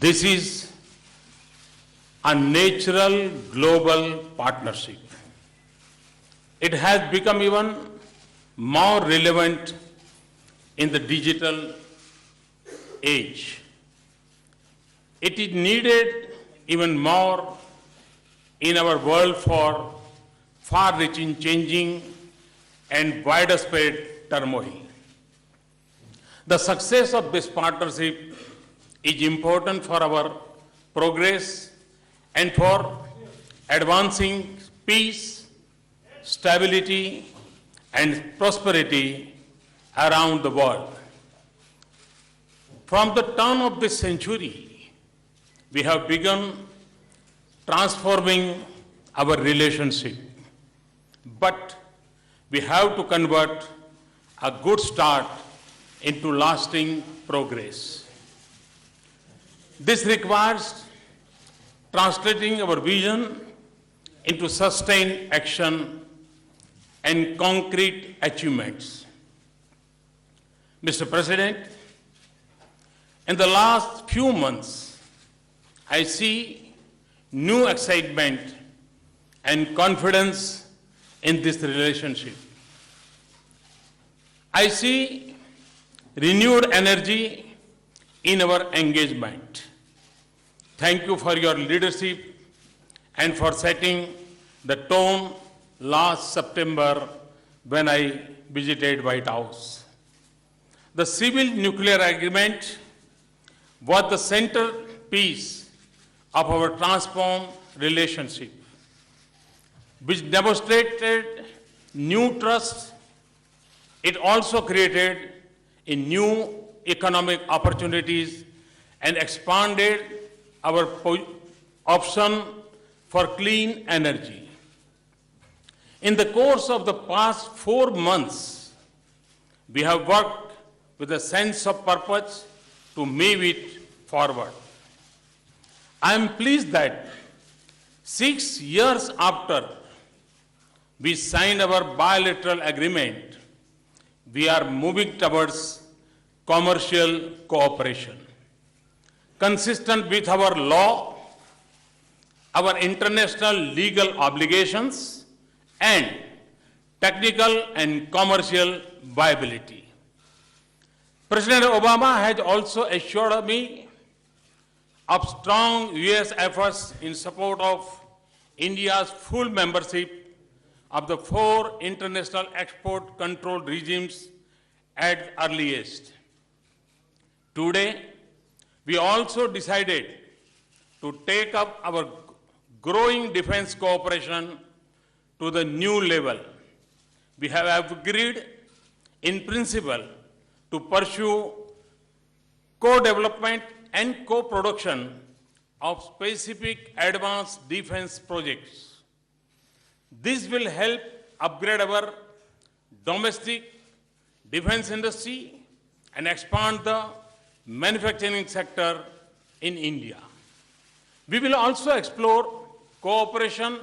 This is a natural global partnership. It has become even more relevant in the digital age. It is needed even more in our world for far-reaching, changing, and widespread turmoil. The success of this partnership is important for our progress and for advancing peace, stability, and prosperity around the world. From the turn of this century, we have begun transforming our relationship. But we have to convert a good start into lasting progress. This requires translating our vision into sustained action and concrete achievements. Mr. President, in the last few months, I see new excitement and confidence in this relationship. I see renewed energy in our engagement. Thank you for your leadership and for setting the tone last September when I visited White House. The civil nuclear agreement was the centerpiece of our transformed relationship, which demonstrated new trust. It also created a new economic opportunities and expanded our option for clean energy. In the course of the past 4 months, we have worked with a sense of purpose to move it forward. I am pleased that 6 years after we signed our bilateral agreement, we are moving towards commercial cooperation. Consistent with our law, our international legal obligations, and technical and commercial viability. President Obama has also assured me of strong US efforts in support of India's full membership of the 4 international export control regimes at earliest. Today, we also decided to take up our growing defense cooperation to the new level. We have agreed in principle to pursue co-development and co-production of specific advanced defense projects. This will help upgrade our domestic defense industry and expand the manufacturing sector in India. We will also explore cooperation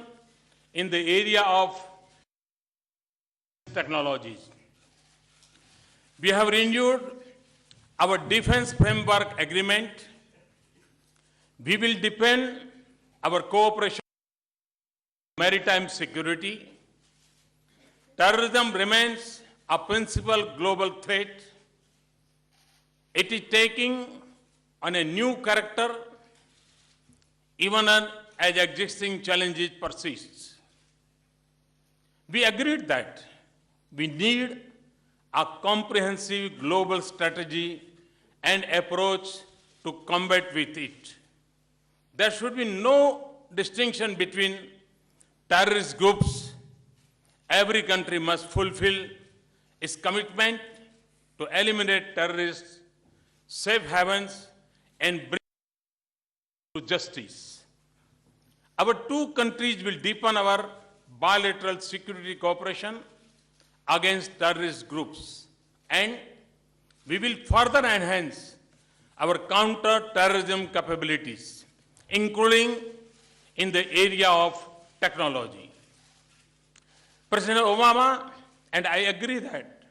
in the area of technologies. We have renewed our defense framework agreement. We will deepen our cooperation in maritime security. Terrorism remains a principal global threat. It is taking on a new character even as existing challenges persist. We agreed that we need a comprehensive global strategy and approach to combat with it. There should be no distinction between terrorist groups. Every country must fulfill its commitment to eliminate terrorists, safe havens, and bring to justice. Our 2 countries will deepen our bilateral security cooperation against terrorist groups, and we will further enhance our counter-terrorism capabilities, including in the area of technology. President Obama and I agree that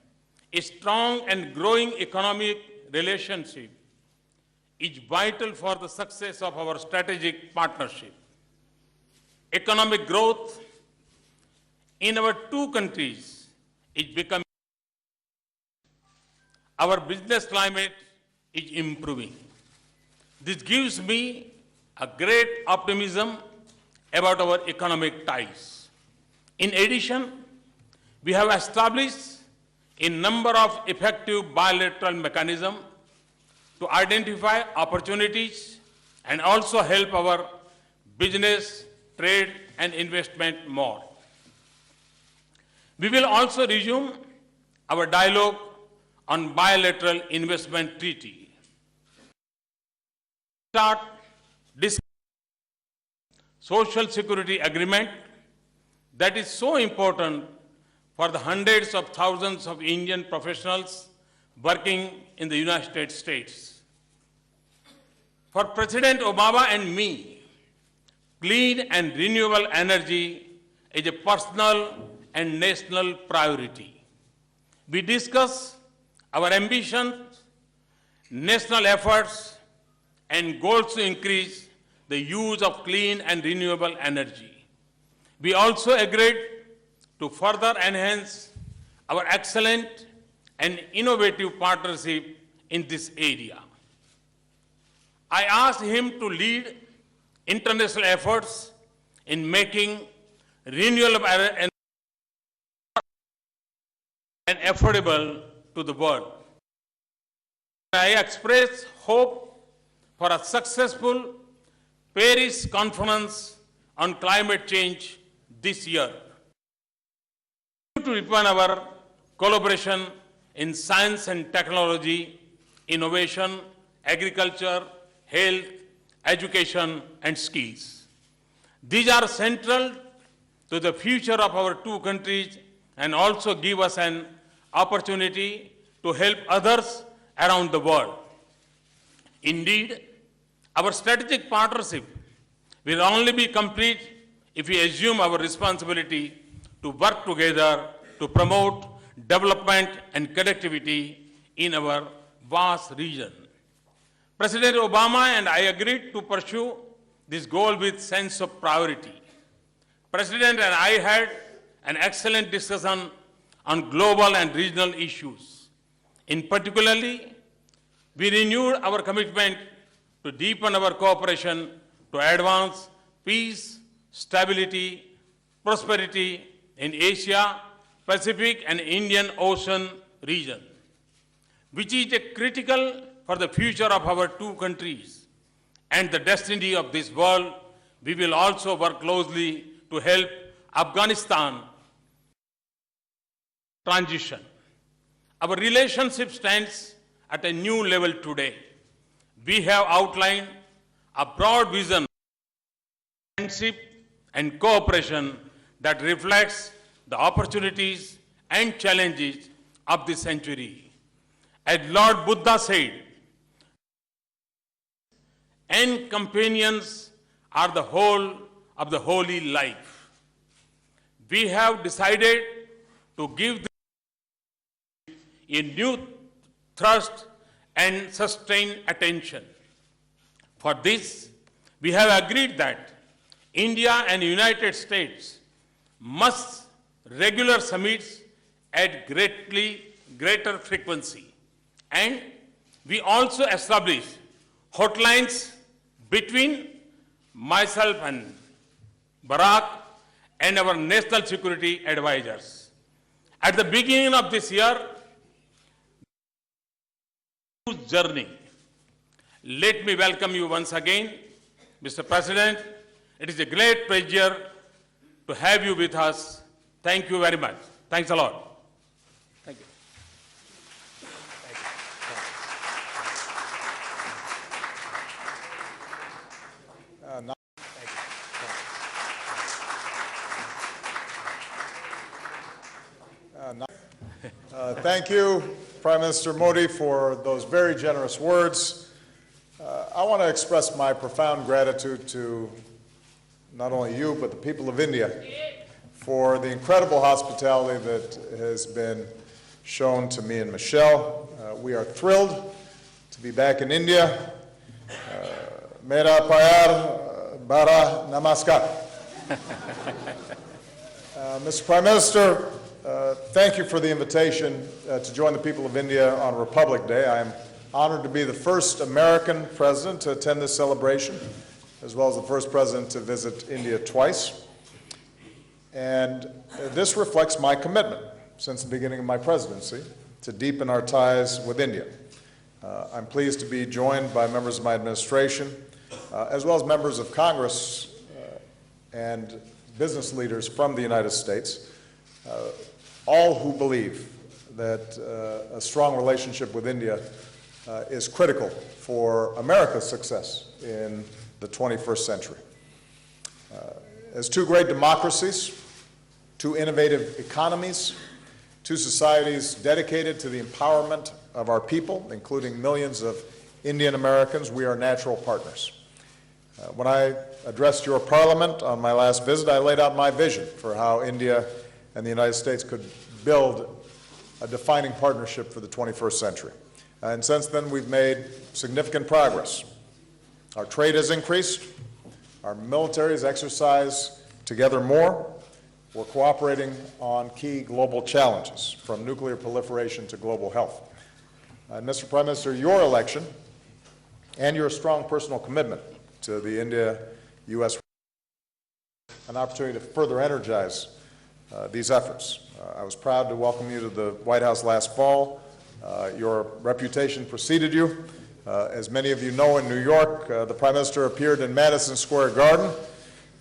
a strong and growing economic relationship is vital for the success of our strategic partnership. Economic growth in our two countries is becoming. Our business climate is improving. This gives me a great optimism about our economic ties. In addition, we have established a number of effective bilateral mechanisms to identify opportunities and also help our business, trade, and investment more. We will also resume our dialogue on bilateral investment treaty. Start discussing social security agreement that is so important for the hundreds of thousands of Indian professionals working in the United States. For President Obama and me, clean and renewable energy is a personal and national priority. We discuss our ambitions, national efforts, and goals to increase the use of clean and renewable energy. We also agreed to further enhance our excellent and innovative partnership in this area. I asked him to lead international efforts in making renewable energy and affordable to the world. I express hope for a successful Paris conference on climate change this year. To deepen our collaboration in science and technology, innovation, agriculture, health, education, and skills. These are central to the future of our two countries and also give us an opportunity to help others around the world. Indeed, our strategic partnership will only be complete if we assume our responsibility to work together to promote development and connectivity in our vast region. President Obama and I agreed to pursue this goal with sense of priority. President and I had an excellent discussion on global and regional issues. In particularly, we renewed our commitment to deepen our cooperation to advance peace, stability, prosperity in Asia, Pacific, and Indian Ocean region, which is critical for the future of our two countries and the destiny of this world. We will also work closely to help Afghanistan transition. Our relationship stands at a new level today. We have outlined a broad vision of friendship and cooperation that reflects the opportunities and challenges of the century. As Lord Buddha said, and companions are the whole of the holy life. We have decided to give a new thrust and sustained attention. For this, we have agreed that India and United States must regular summits at greater frequency. And we also established hotlines between myself and Barrack and our national security advisors. At the beginning of this year, journey. Let me welcome you once again, Mr. President. It is a great pleasure to have you with us. Thank you very much. Thanks a lot. Thank you. Thank you, Prime Minister Modi, for those very generous words. I want to express my profound gratitude to not only you, but the people of India for the incredible hospitality that has been shown to me and Michelle. We are thrilled to be back in India, Mera Pyar Bara Namaskar. Mr. Prime Minister, thank you for the invitation to join the people of India on Republic Day. I am honored to be the first American president to attend this celebration, as well as the first president to visit India twice. And this reflects my commitment since the beginning of my presidency to deepen our ties with India. I'm pleased to be joined by members of my administration, as well as members of Congress and business leaders from the United States, all who believe that a strong relationship with India is critical for America's success in the 21st century. As two great democracies, two innovative economies, two societies dedicated to the empowerment of our people, including millions of Indian Americans, we are natural partners. When I addressed your parliament on my last visit, I laid out my vision for how India and the United States could build a defining partnership for the 21st century. And since then, we've made significant progress. Our trade has increased, our militaries exercise together more, we're cooperating on key global challenges, from nuclear proliferation to global health. And Mr. Prime Minister, your election and your strong personal commitment to the India-U.S. an opportunity to further energize these efforts. I was proud to welcome you to the White House last fall. Your reputation preceded you. As many of you know, in New York, the Prime Minister appeared in Madison Square Garden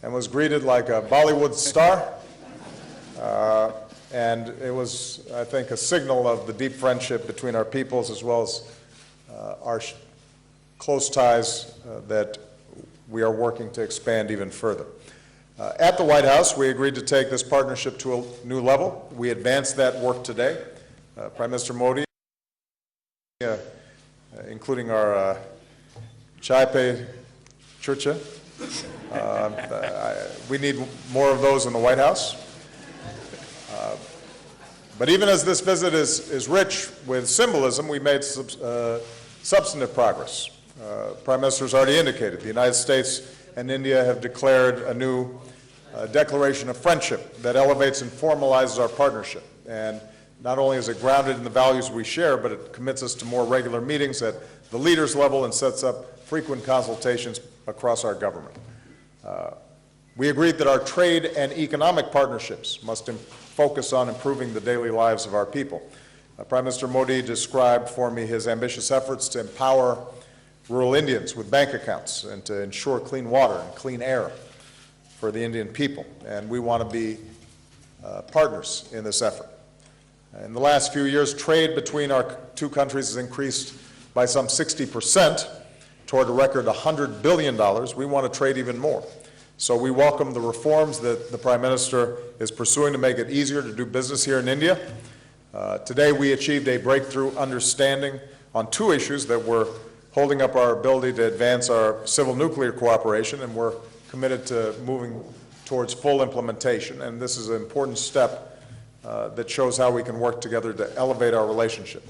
and was greeted like a Bollywood star. And it was, I think, a signal of the deep friendship between our peoples, as well as our close ties that we are working to expand even further. At the White House, we agreed to take this partnership to a new level. We advanced that work today. Prime Minister Modi, including our charcha. We need more of those in the White House. But even as this visit is rich with symbolism, we made substantive progress. Prime Minister has already indicated the United States and India have declared a new declaration of friendship that elevates and formalizes our partnership. And not only is it grounded in the values we share, but it commits us to more regular meetings at the leaders level and sets up frequent consultations across our government. We agreed that our trade and economic partnerships must focus on improving the daily lives of our people. Prime Minister Modi described for me his ambitious efforts to empower rural Indians with bank accounts and to ensure clean water and clean air for the Indian people. And we want to be partners in this effort. In the last few years, trade between our two countries has increased by some 60% toward a record $100 billion. We want to trade even more. So we welcome the reforms that the Prime Minister is pursuing to make it easier to do business here in India. Today we achieved a breakthrough understanding on two issues that were holding up our ability to advance our civil nuclear cooperation, and we're committed to moving towards full implementation. And this is an important step that shows how we can work together to elevate our relationship.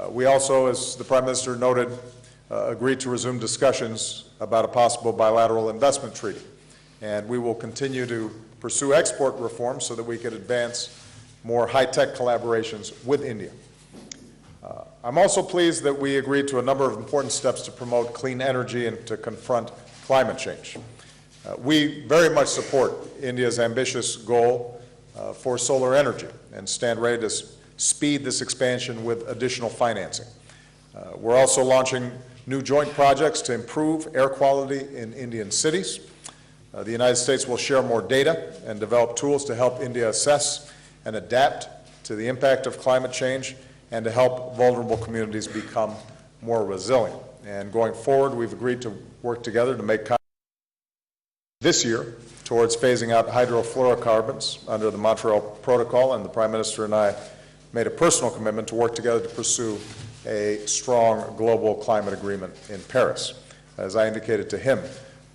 We also, as the Prime Minister noted, agreed to resume discussions about a possible bilateral investment treaty. And we will continue to pursue export reforms so that we can advance more high-tech collaborations with India. I'm also pleased that we agreed to a number of important steps to promote clean energy and to confront climate change. We very much support India's ambitious goal for solar energy and stand ready to speed this expansion with additional financing. We're also launching new joint projects to improve air quality in Indian cities. The United States will share more data and develop tools to help India assess and adapt to the impact of climate change and to help vulnerable communities become more resilient. And going forward, we've agreed to work together to make this year towards phasing out hydrofluorocarbons under the Montreal Protocol, and the Prime Minister and I made a personal commitment to work together to pursue a strong global climate agreement in Paris. As I indicated to him,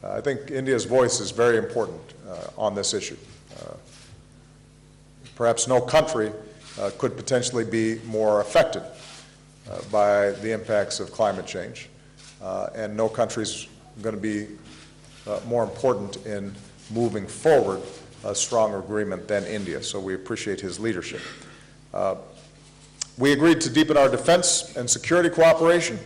I think India's voice is very important on this issue. Perhaps no country could potentially be more affected by the impacts of climate change. and no country's going to be more important in moving forward a stronger agreement than India, so we appreciate his leadership. We agreed to deepen our defense and security cooperation.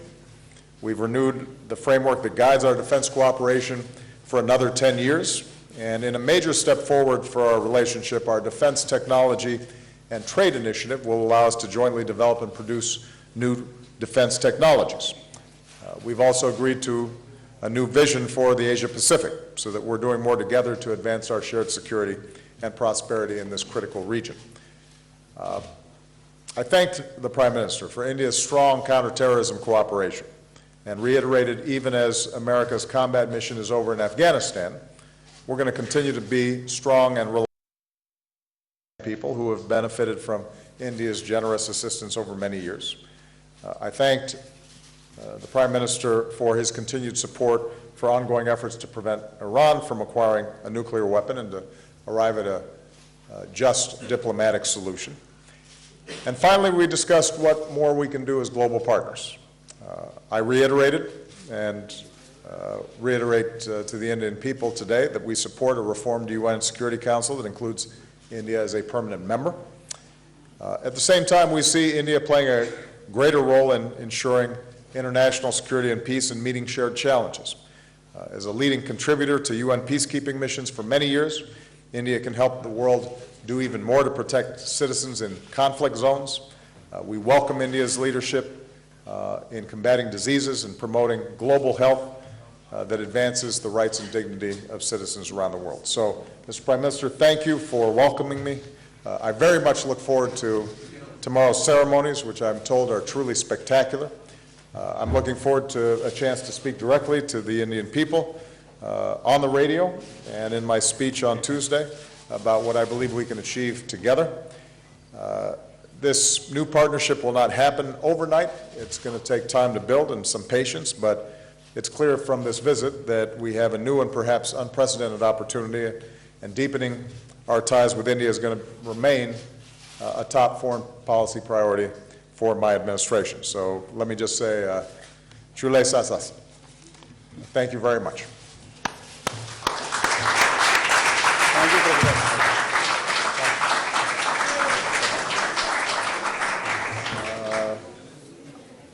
We've renewed the framework that guides our defense cooperation for another 10 years, and in a major step forward for our relationship, our Defense Technology and Trade Initiative will allow us to jointly develop and produce new defense technologies. We've also agreed to a new vision for the Asia-Pacific so that we're doing more together to advance our shared security and prosperity in this critical region. I thanked the Prime Minister for India's strong counterterrorism cooperation and reiterated, even as America's combat mission is over in Afghanistan, we're going to continue to be strong and reliable people who have benefited from India's generous assistance over many years. I thanked the Prime Minister for his continued support for ongoing efforts to prevent Iran from acquiring a nuclear weapon and to arrive at a just diplomatic solution. And finally, we discussed what more we can do as global partners. I reiterated and reiterate to the Indian people today that we support a reformed UN Security Council that includes India as a permanent member. At the same time, we see India playing a greater role in ensuring international security and peace and meeting shared challenges. As a leading contributor to UN peacekeeping missions for many years, India can help the world do even more to protect citizens in conflict zones. We welcome India's leadership in combating diseases and promoting global health that advances the rights and dignity of citizens around the world. So, Mr. Prime Minister, thank you for welcoming me. I very much look forward to tomorrow's ceremonies, which I'm told are truly spectacular. I'm looking forward to a chance to speak directly to the Indian people on the radio and in my speech on Tuesday about what I believe we can achieve together. This new partnership will not happen overnight. It's going to take time to build and some patience, but it's clear from this visit that we have a new and perhaps unprecedented opportunity, and deepening our ties with India is going to remain a top foreign policy priority for my administration. So let me just say, Chule Sasas. Thank you very much. Thank you, President.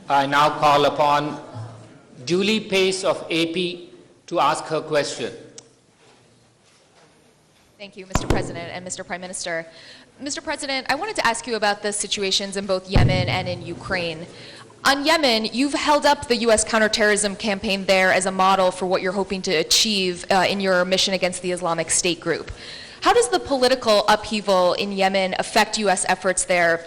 I now call upon Julie Pace of AP to ask her question. Thank you, Mr. President and Mr. Prime Minister. Mr. President, I wanted to ask you about the situations in both Yemen and in Ukraine. On Yemen, you've held up the U.S. counterterrorism campaign there as a model for what you're hoping to achieve in your mission against the Islamic State group. How does the political upheaval in Yemen affect U.S. efforts there?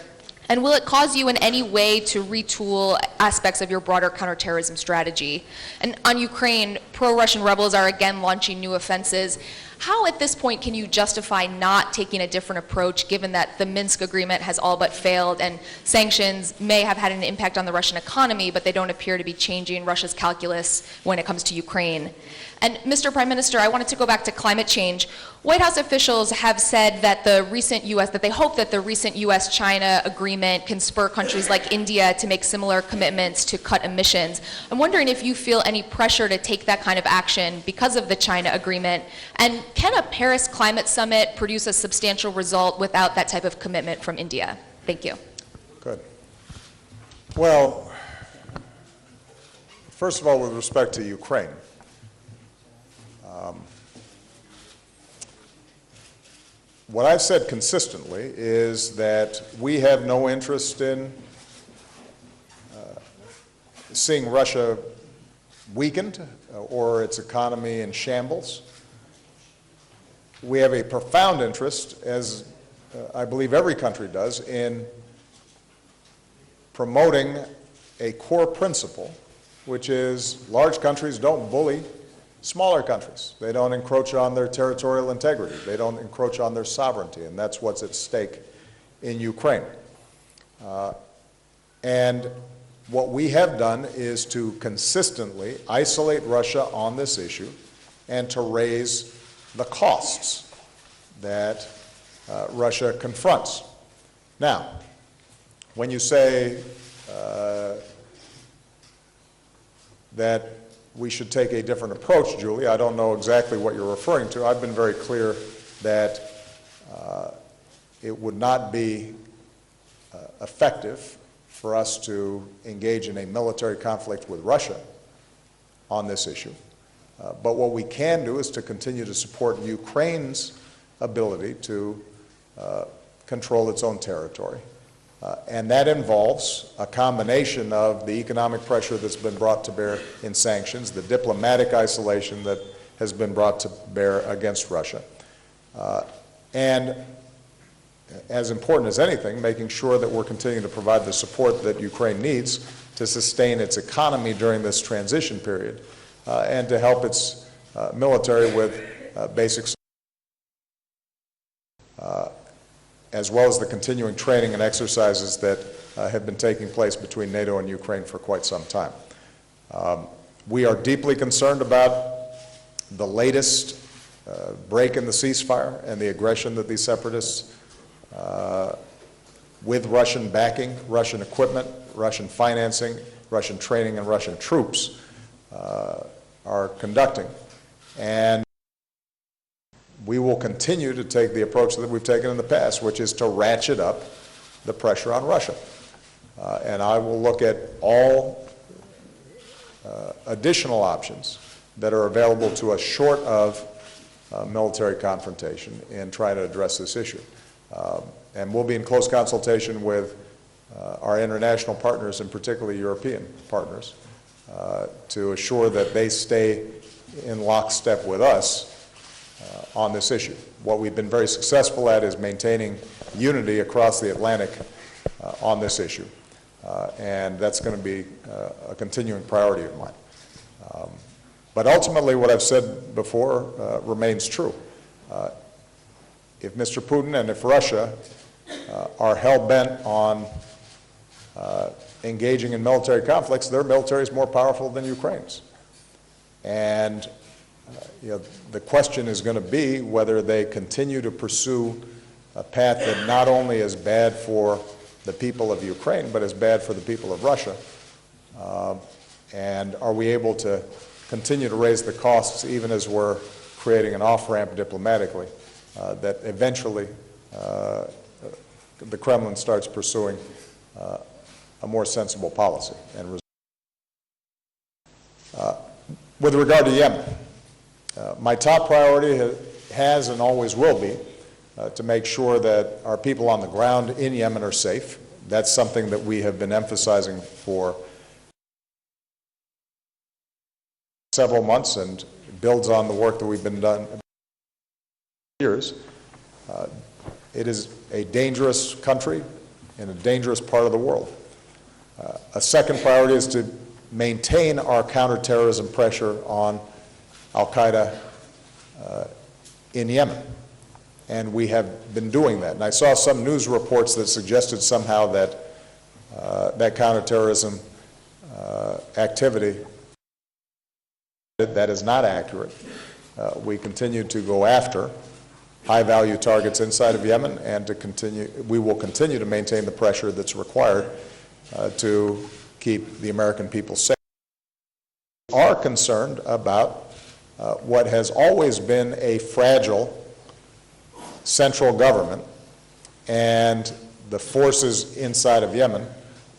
And will it cause you in any way to retool aspects of your broader counterterrorism strategy? And on Ukraine, pro-Russian rebels are again launching new offenses. How at this point can you justify not taking a different approach, given that the Minsk agreement has all but failed and sanctions may have had an impact on the Russian economy, but they don't appear to be changing Russia's calculus when it comes to Ukraine? And Mr. Prime Minister, I wanted to go back to climate change. White House officials have said that they hope that the recent U.S.-China agreement can spur countries like India to make similar commitments to cut emissions. I'm wondering if you feel any pressure to take that kind of action because of the China agreement, and can a Paris climate summit produce a substantial result without that type of commitment from India? Thank you. Good. Well, first of all, with respect to Ukraine, what I've said consistently is that we have no interest in seeing Russia weakened or its economy in shambles. We have a profound interest, as I believe every country does, in promoting a core principle, which is large countries don't bully smaller countries. They don't encroach on their territorial integrity. They don't encroach on their sovereignty, and that's what's at stake in Ukraine. And what we have done is to consistently isolate Russia on this issue and to raise the costs that Russia confronts. Now, when you say that we should take a different approach, Julie. I don't know exactly what you're referring to. I've been very clear that it would not be effective for us to engage in a military conflict with Russia on this issue. But what we can do is to continue to support Ukraine's ability to control its own territory. And that involves a combination of the economic pressure that's been brought to bear in sanctions, the diplomatic isolation that has been brought to bear against Russia, and as important as anything, making sure that we're continuing to provide the support that Ukraine needs to sustain its economy during this transition period, and to help its military with basic as well as the continuing training and exercises that have been taking place between NATO and Ukraine for quite some time. We are deeply concerned about the latest break in the ceasefire and the aggression that these separatists, with Russian backing, Russian equipment, Russian financing, Russian training, and Russian troops are conducting. And we will continue to take the approach that we've taken in the past, which is to ratchet up the pressure on Russia. And I will look at all additional options that are available to us short of military confrontation in trying to address this issue. And we'll be in close consultation with our international partners, and particularly European partners, to assure that they stay in lockstep with us on this issue. What we've been very successful at is maintaining unity across the Atlantic on this issue. And that's going to be a continuing priority of mine. But ultimately, what I've said before remains true. If Mr. Putin and if Russia are hell-bent on engaging in military conflicts, their military is more powerful than Ukraine's. And the question is going to be whether they continue to pursue a path that not only is bad for the people of Ukraine, but is bad for the people of Russia. And are we able to continue to raise the costs even as we're creating an off-ramp diplomatically that eventually the Kremlin starts pursuing a more sensible policy. And with regard to Yemen, my top priority has and always will be to make sure that our people on the ground in Yemen are safe. That's something that we have been emphasizing for several months and builds on the work that we've been done for years. It is a dangerous country in a dangerous part of the world. A second priority is to maintain our counterterrorism pressure on al-Qaeda in Yemen, and we have been doing that. And I saw some news reports that suggested somehow that that counterterrorism activity, that is not accurate. We continue to go after high-value targets inside of Yemen, and we will continue to maintain the pressure that's required to keep the American people safe. We are concerned about what has always been a fragile central government and the forces inside of Yemen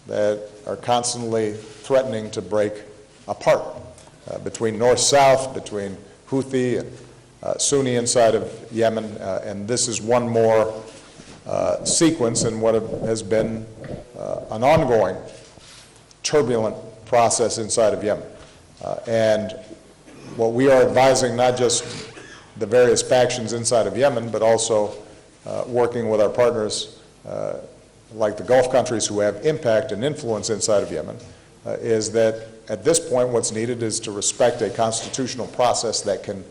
that are constantly threatening to break apart between north-south, between Houthi and Sunni inside of Yemen, and this is one more sequence in what has been an ongoing turbulent process inside of Yemen. And what we are advising, not just the various factions inside of Yemen, but also working with our partners like the Gulf countries who have impact and influence inside of Yemen, is that at this point what's needed is to respect a constitutional process that can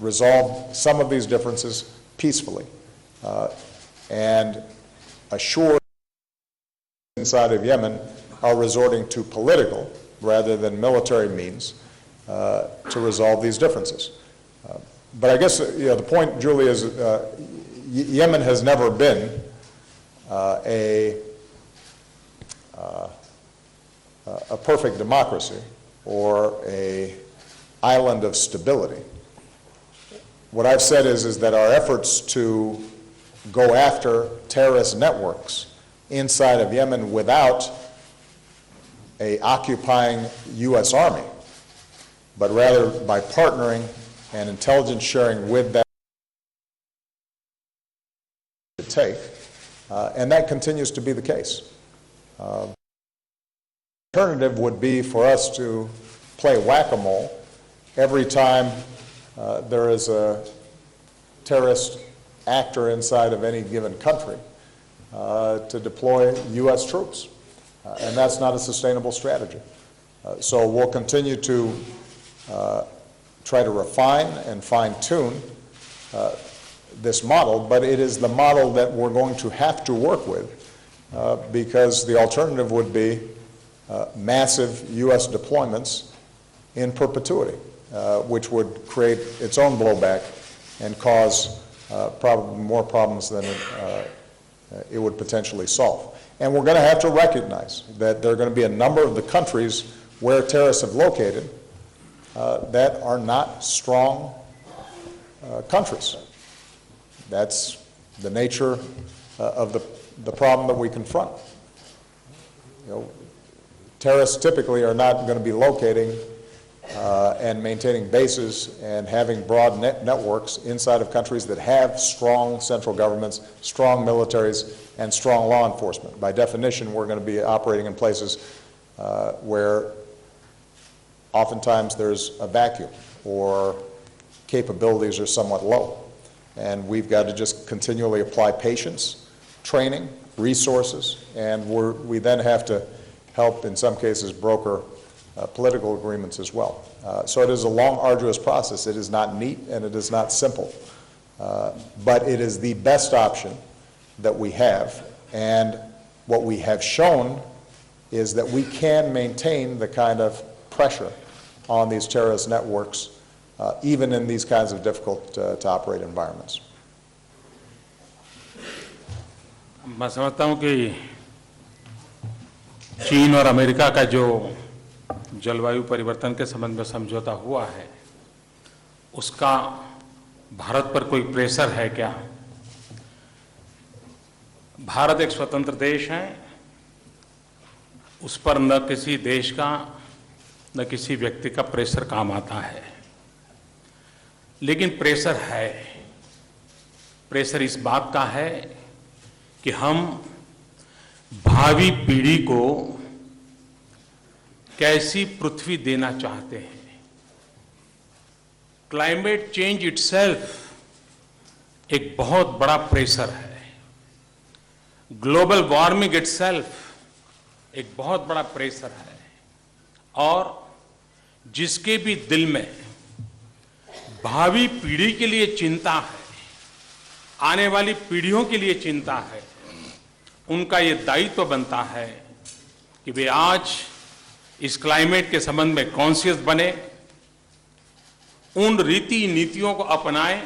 resolve some of these differences peacefully and assure inside of Yemen are resorting to political rather than military means to resolve these differences. But I guess the point, Julie, is Yemen has never been a a perfect democracy or an island of stability. What I've said is that our efforts to go after terrorist networks inside of Yemen without an occupying U.S. Army, but rather by partnering and intelligence sharing with that to take, and that continues to be the case. The alternative would be for us to play whack-a-mole every time there is a terrorist actor inside of any given country to deploy U.S. troops. And that's not a sustainable strategy. So we'll continue to try to refine and fine-tune this model, but it is the model that we're going to have to work with because the alternative would be massive U.S. deployments in perpetuity, which would create its own blowback and cause probably more problems than it would potentially solve. And we're going to have to recognize that there are going to be a number of the countries where terrorists have located that are not strong countries. That's the nature of the problem that we confront. You know, terrorists typically are not going to be locating and maintaining bases and having broad networks inside of countries that have strong central governments, strong militaries, and strong law enforcement. By definition, we're going to be operating in places where oftentimes there's a vacuum or capabilities are somewhat low. And we've got to just continually apply patience, training, resources, and we then have to help, in some cases, broker political agreements as well. So it is a long, arduous process. It is not neat and it is not simple. But it is the best option that we have. And what we have shown is that we can maintain the kind of pressure on these terrorist networks even in these kinds of difficult to operate environments. मैं समझता हूं कि चीन और America का जो जलवायु परिवर्तन के संबंध में समझौता हुआ है उसका भारत पर कोई प्रेशर है क्या? भारत एक स्वतंत्र देश है, उस पर न किसी देश का न किसी व्यक्ति का प्रेशर काम आता है, लेकिन प्रेशर है। प्रेशर इस बात का है कि हम भावी पीढ़ी को कैसी पृथ्वी देना चाहते हैं। क्लाइमेट चेंज इटसेल्फ एक बहुत बड़ा प्रेशर है। ग्लोबल वार्मिंग इटसेल्फ एक बहुत बड़ा प्रेशर है और जिसके भी दिल में भावी पीढ़ी के लिए चिंता है, आने वाली पीढ़ियों के लिए चिंता है, उनका ये दायित्व बनता है कि वे आज इस क्लाइमेट के संबंध में कॉन्शियस बने, उन रीति नीतियों को अपनाएं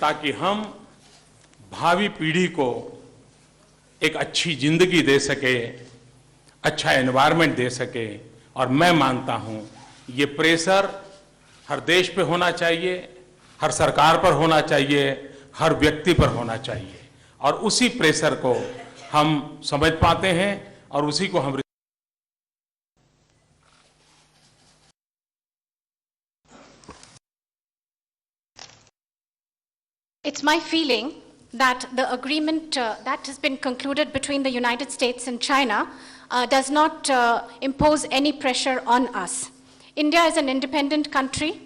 ताकि हम भावी पीढ़ी को एक अच्छी जिंदगी दे सके, अच्छा एनवायरनमेंट दे सके। और मैं मानता हूं ये प्रेशर हर देश पे होना चाहिए, हर सरकार पर होना चाहिए, हर व्यक्ति पर होना चाहिए और उसी प्रेशर को हम समझ पाते हैं और उसी को हम It's my feeling that the agreement that has been concluded between the United States and China does not impose any pressure on us. India is an independent country,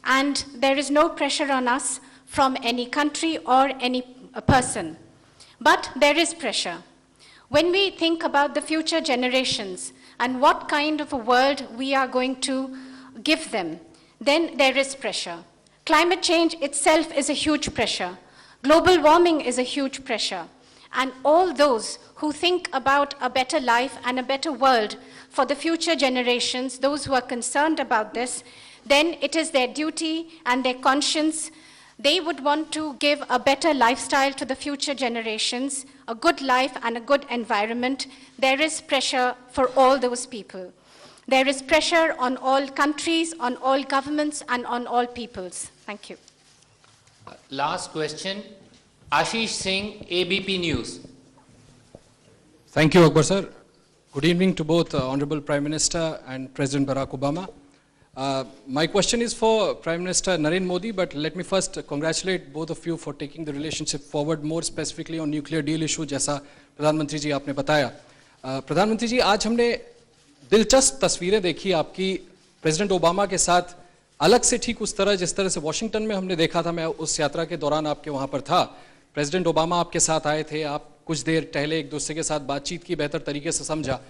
and there is no pressure on us from any country or any person. But there is pressure. When we think about the future generations and what kind of a world we are going to give them, then there is pressure. Climate change itself is a huge pressure. Global warming is a huge pressure. And all those who think about a better life and a better world for the future generations, those who are concerned about this, then it is their duty and their conscience. They would want to give a better lifestyle to the future generations, a good life and a good environment. There is pressure for all those people. There is pressure on all countries, on all governments, and on all peoples. Thank you. Last question, Ashish Singh, ABP News. Thank you, Akbar sir. Good evening to both Honorable Prime Minister and President Barrack Obama. My question is for Prime Minister Narendra Modi, but let me first congratulate both of you for taking the relationship forward, more specifically on nuclear deal issue, जैसा प्रधानमंत्री जी आपने बताया. प्रधानमंत्री जी, आज हमने दिलचस्प तस्वीरें देखी आपकी प्रेसिडेंट ओबामा के साथ, अलग से ठीक उस तरह जिस तरह से वॉशिंगटन में हमने देखा था. मैं उस यात्रा के दौरान आपके वहाँ पर था. प्रेसिडेंट ओबामा आपके साथ आए थे, आप कुछ देर टहले, एक दूसरे के साथ बातचीत की, बेहतर तरीके से समझा.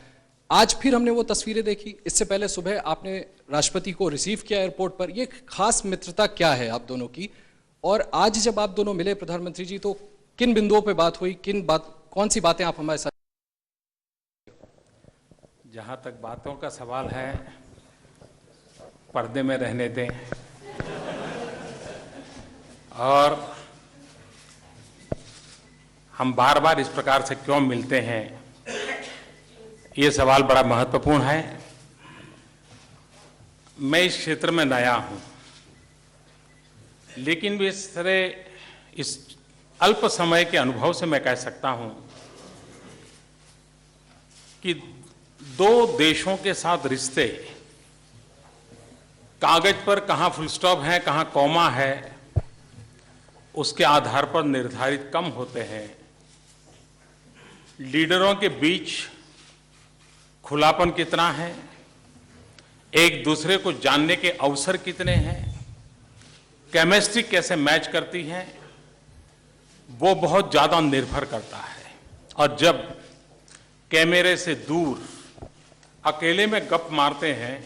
आज फिर हमने वो तस्वीरें देखी. इससे पहले सुबह आपने राष्ट्रपति को रिसीव किया एयरपोर्ट पर. ये खास मित्रता क्या है आप दोनों की? और आज जब आप दोनों मिले प्रधानमंत्री जी, तो किन बिंदुओं पे बात हुई, कौन सी बातें आप हमारे साथ? जहां तक बातों का सवाल है, पर्दे में रहने दें. और हम बार बार इस प्रकार से क्यों मिलते हैं, ये सवाल बड़ा महत्वपूर्ण है. मैं इस क्षेत्र में नया हूं, लेकिन भी इस अल्प समय के अनुभव से मैं कह सकता हूं कि दो देशों के साथ रिश्ते कागज पर कहां फुल स्टॉप है, कहां कॉमा है, उसके आधार पर निर्धारित कम होते हैं. लीडरों के बीच खुलापन कितना है, एक दूसरे को जानने के अवसर कितने हैं, केमिस्ट्री कैसे मैच करती है, वो बहुत ज्यादा निर्भर करता है. और जब कैमरे से दूर अकेले में गप मारते हैं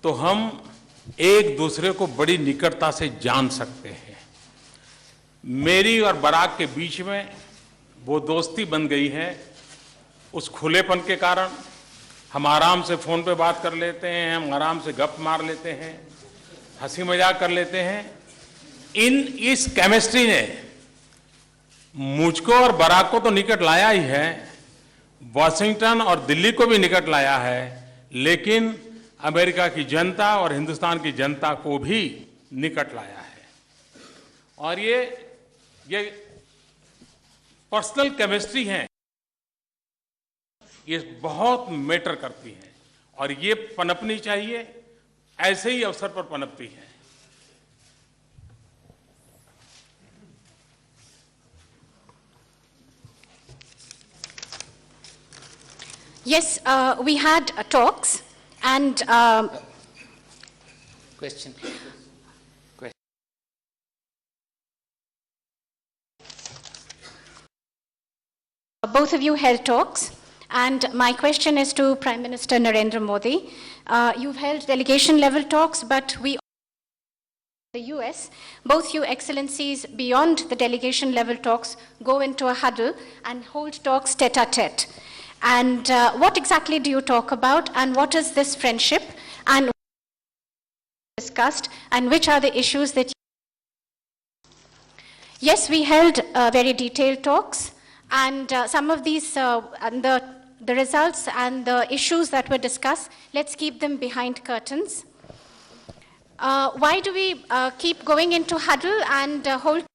तो हम एक दूसरे को बड़ी निकटता से जान सकते हैं. मेरी और बराक के बीच में वो दोस्ती बन गई है उस खुलेपन के कारण. हम आराम से फोन पे बात कर लेते हैं, हम आराम से गप मार लेते हैं, हंसी मजाक कर लेते हैं. इस केमिस्ट्री ने मुझको और बराक को तो निकट लाया ही है, वॉशिंगटन और दिल्ली को भी निकट लाया है, लेकिन अमेरिका की जनता और हिंदुस्तान की जनता को भी निकट लाया है. और ये पर्सनल केमिस्ट्री है, ये बहुत मैटर करती है और ये पनपनी चाहिए, ऐसे ही अवसर पर पनपती है. Yes, we had talks and Question. both of you held talks. And my question is to Prime Minister Narendra Modi. You've held delegation level talks, but we the US, both you excellencies beyond the delegation level talks go into a huddle and hold talks tete-a-tete. And what exactly do you talk about, and what is this friendship, and discussed, and which are the issues that Yes, we held very detailed talks, and some of these, and the results and the issues that were discussed, let's keep them behind curtains. Why do we keep going into huddle and hold?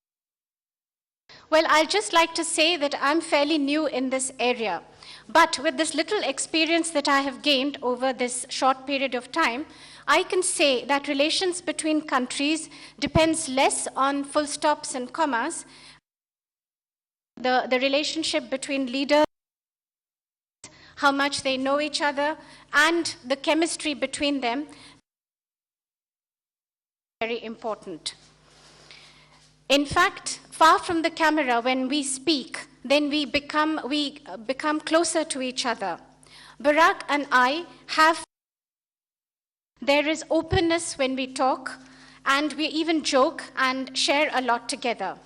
Well, I'd just like to say that I'm fairly new in this area. But with this little experience that I have gained over this short period of time, I can say that relations between countries depends less on full stops and commas. The relationship between leaders, how much they know each other, and the chemistry between them, very important. In fact, far from the camera, when we speak, then we become closer to each other. Barrack and I have, there is openness when we talk, and we even joke and share a lot together.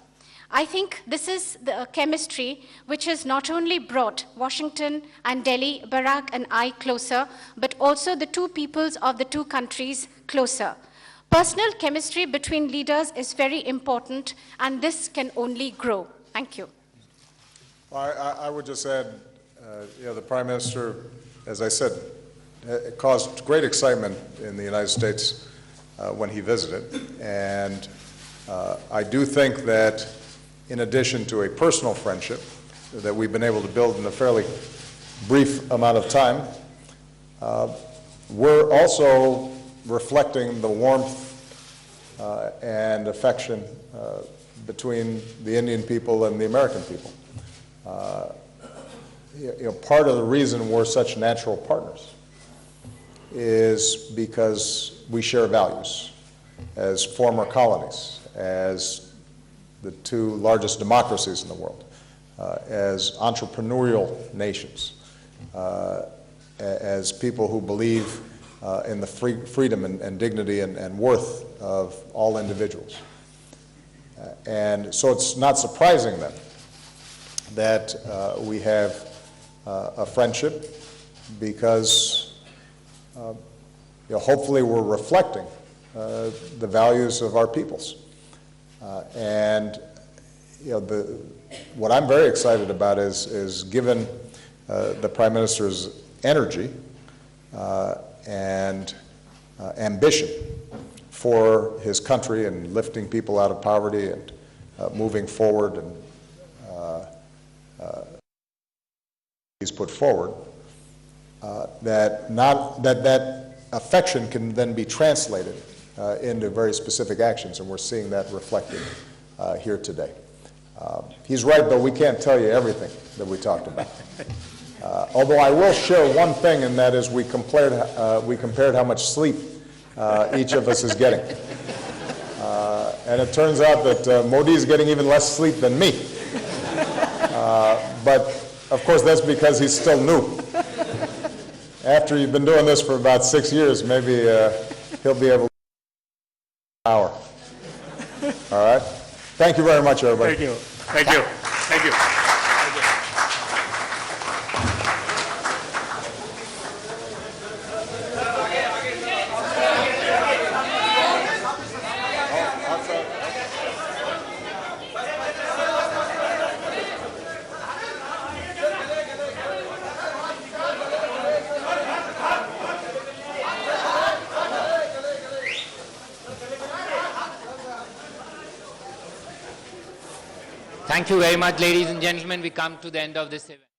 I think this is the chemistry which has not only brought Washington and Delhi, Barrack and I closer, but also the two peoples of the two countries closer. Personal chemistry between leaders is very important, and this can only grow. Thank you. I would just add, the Prime Minister, as I said, it caused great excitement in the United States when he visited. And I do think that in addition to a personal friendship that we've been able to build in a fairly brief amount of time, we're also reflecting the warmth and affection between the Indian people and the American people. Part of the reason we're such natural partners is because we share values as former colonies, as the two largest democracies in the world, as entrepreneurial nations, as people who believe in the freedom and dignity and worth of all individuals. And so it's not surprising then that we have a friendship, because hopefully we're reflecting the values of our peoples. And what I'm very excited about is given the Prime Minister's energy and ambition for his country and lifting people out of poverty and moving forward, and he's put forward, that affection can then be translated into very specific actions, and we're seeing that reflected here today. He's right, though, we can't tell you everything that we talked about. Although I will share one thing, and that is we compared how much sleep each of us is getting. And it turns out that Modi is getting even less sleep than me. But of course, that's because he's still new. After you've been doing this for about 6 years, maybe he'll be able to hour. All right? Thank you very much, everybody. Thank you. Thank you. Thank you. Thank you very much, ladies and gentlemen. We come to the end of this event.